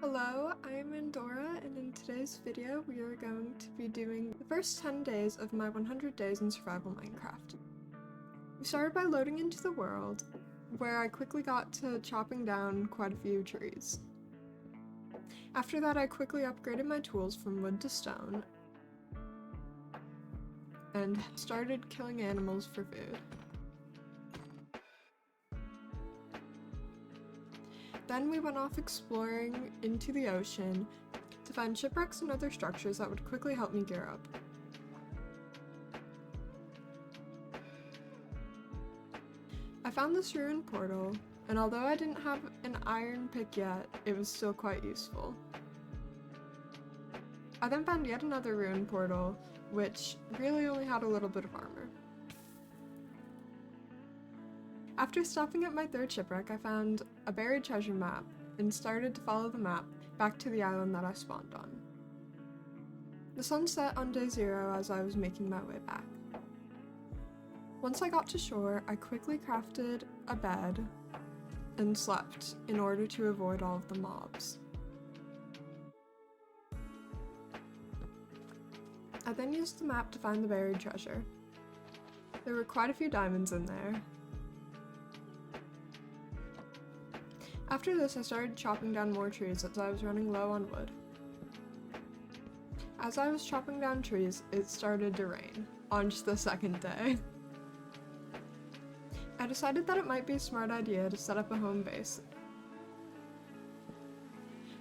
Hello, I'm Andorra, and in today's video we are going to be doing the first 10 days of my 100 days in survival Minecraft. We started by loading into the world, where I quickly got to chopping down quite a few trees. After that I quickly upgraded my tools from wood to stone, and started killing animals for food. Then we went off exploring into the ocean to find shipwrecks and other structures that would quickly help me gear up. I found this ruined portal, and although I didn't have an iron pick yet, it was still quite useful. I then found yet another ruined portal, which really only had a little bit of armor. After stopping at my third shipwreck, I found a buried treasure map and started to follow the map back to the island that I spawned on. The sun set on day 0 as I was making my way back. Once I got to shore, I quickly crafted a bed and slept in order to avoid all of the mobs. I then used the map to find the buried treasure. There were quite a few diamonds in there. After this, I started chopping down more trees as I was running low on wood. As I was chopping down trees, it started to rain on just the second day. I decided that it might be a smart idea to set up a home base,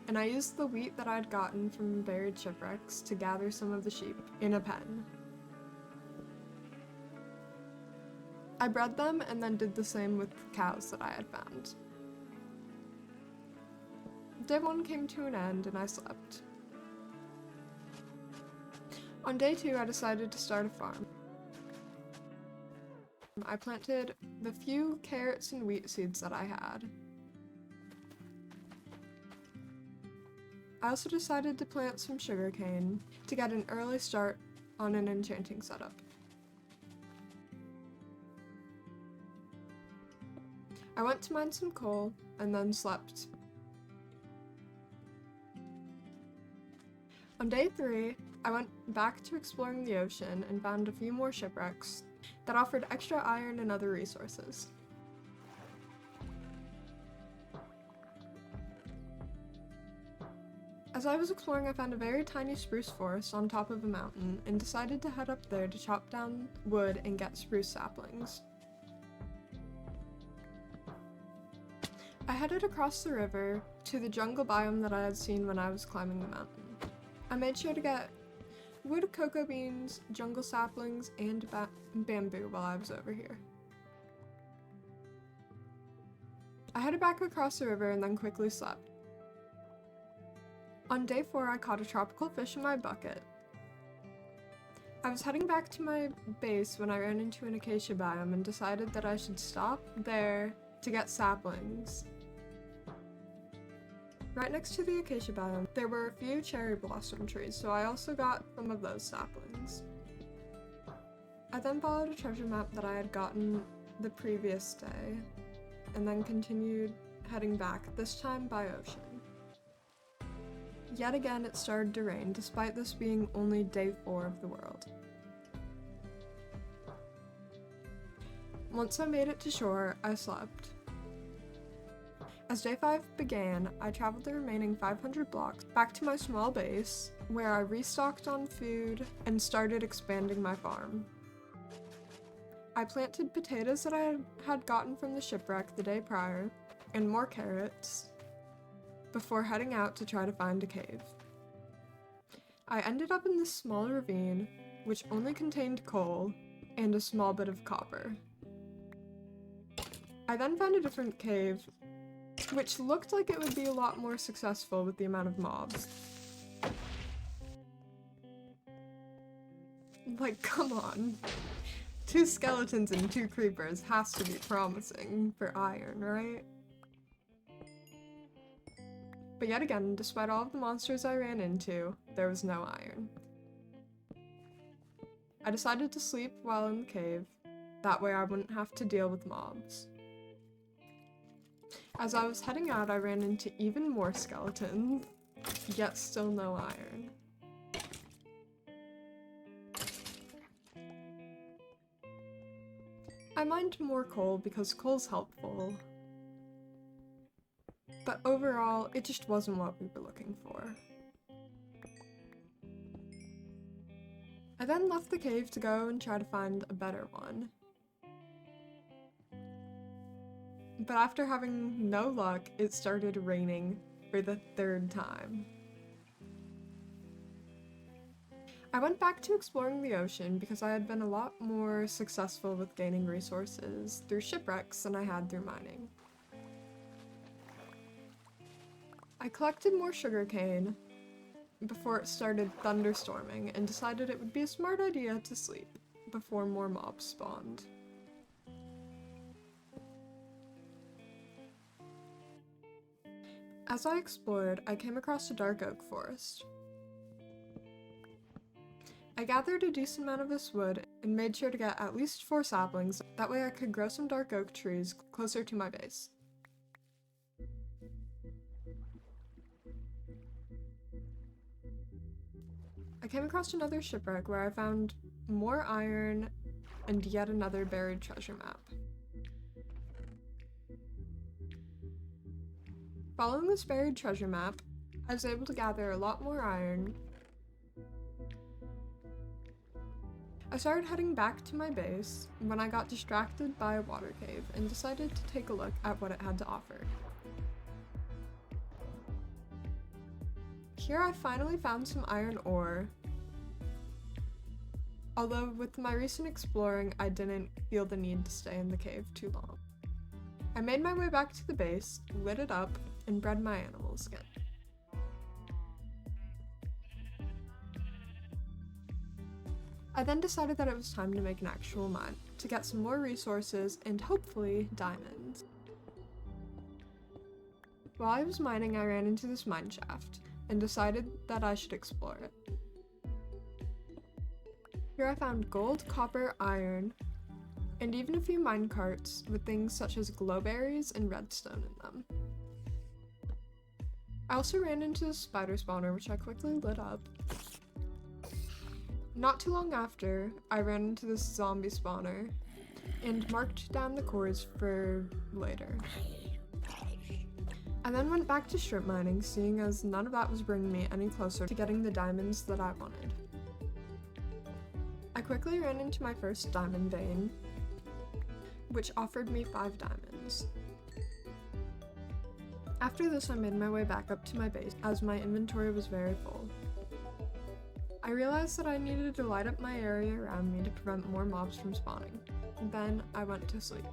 and I used the wheat that I had gotten from buried shipwrecks to gather some of the sheep in a pen. I bred them and then did the same with the cows that I had found. Day 1 came to an end and I slept. On day 2, I decided to start a farm. I planted the few carrots and wheat seeds that I had. I also decided to plant some sugarcane to get an early start on an enchanting setup. I went to mine some coal and then slept. On day 3, I went back to exploring the ocean and found a few more shipwrecks that offered extra iron and other resources. As I was exploring, I found a very tiny spruce forest on top of a mountain and decided to head up there to chop down wood and get spruce saplings. I headed across the river to the jungle biome that I had seen when I was climbing the mountain. I made sure to get wood, cocoa beans, jungle saplings, and bamboo while I was over here. I headed back across the river and then quickly slept. On day 4, I caught a tropical fish in my bucket. I was heading back to my base when I ran into an acacia biome and decided that I should stop there to get saplings. Right next to the acacia biome, there were a few cherry blossom trees, so I also got some of those saplings. I then followed a treasure map that I had gotten the previous day, and then continued heading back, this time by ocean. Yet again, it started to rain, despite this being only day 4 of the world. Once I made it to shore, I slept. As day 5 began, I traveled the remaining 500 blocks back to my small base, where I restocked on food and started expanding my farm. I planted potatoes that I had gotten from the shipwreck the day prior, and more carrots, before heading out to try to find a cave. I ended up in this small ravine, which only contained coal and a small bit of copper. I then found a different cave, which looked like it would be a lot more successful with the amount of mobs. Like, come on. 2 skeletons and 2 creepers has to be promising for iron, right? But yet again, despite all of the monsters I ran into, there was no iron. I decided to sleep while in the cave, that way I wouldn't have to deal with mobs. As I was heading out, I ran into even more skeletons, yet still no iron. I mined more coal because coal's helpful, but overall, it just wasn't what we were looking for. I then left the cave to go and try to find a better one. But after having no luck, it started raining for the third time. I went back to exploring the ocean because I had been a lot more successful with gaining resources through shipwrecks than I had through mining. I collected more sugarcane before it started thunderstorming and decided it would be a smart idea to sleep before more mobs spawned. As I explored, I came across a dark oak forest. I gathered a decent amount of this wood and made sure to get at least 4 saplings, that way I could grow some dark oak trees closer to my base. I came across another shipwreck where I found more iron and yet another buried treasure map. Following this buried treasure map, I was able to gather a lot more iron. I started heading back to my base when I got distracted by a water cave and decided to take a look at what it had to offer. Here I finally found some iron ore, although with my recent exploring I didn't feel the need to stay in the cave too long. I made my way back to the base, lit it up, and bred my animals again. I then decided that it was time to make an actual mine, to get some more resources and hopefully diamonds. While I was mining, I ran into this mine shaft and decided that I should explore it. Here I found gold, copper, iron, and even a few mine carts with things such as glowberries and redstone in them. I also ran into the spider spawner, which I quickly lit up. Not too long after, I ran into this zombie spawner and marked down the cores for later. I then went back to strip mining, seeing as none of that was bringing me any closer to getting the diamonds that I wanted. I quickly ran into my first diamond vein, which offered me 5 diamonds. After this, I made my way back up to my base as my inventory was very full. I realized that I needed to light up my area around me to prevent more mobs from spawning. Then I went to sleep.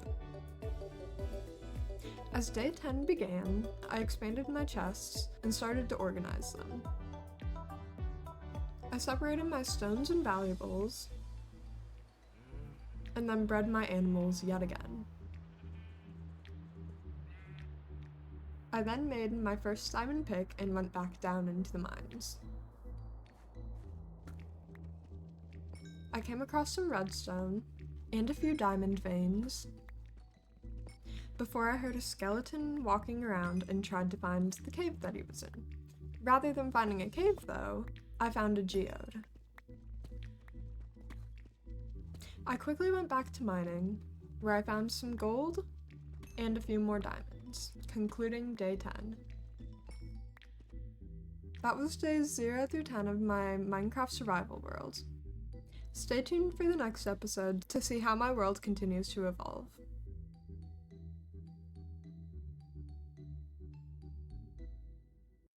As day 10 began, I expanded my chests and started to organize them. I separated my stones and valuables, and then bred my animals yet again. I then made my first diamond pick and went back down into the mines. I came across some redstone and a few diamond veins before I heard a skeleton walking around and tried to find the cave that he was in. Rather than finding a cave though, I found a geode. I quickly went back to mining, where I found some gold and a few more diamonds, concluding day 10. That was days 0 through 10 of my Minecraft survival world. Stay tuned for the next episode to see how my world continues to evolve.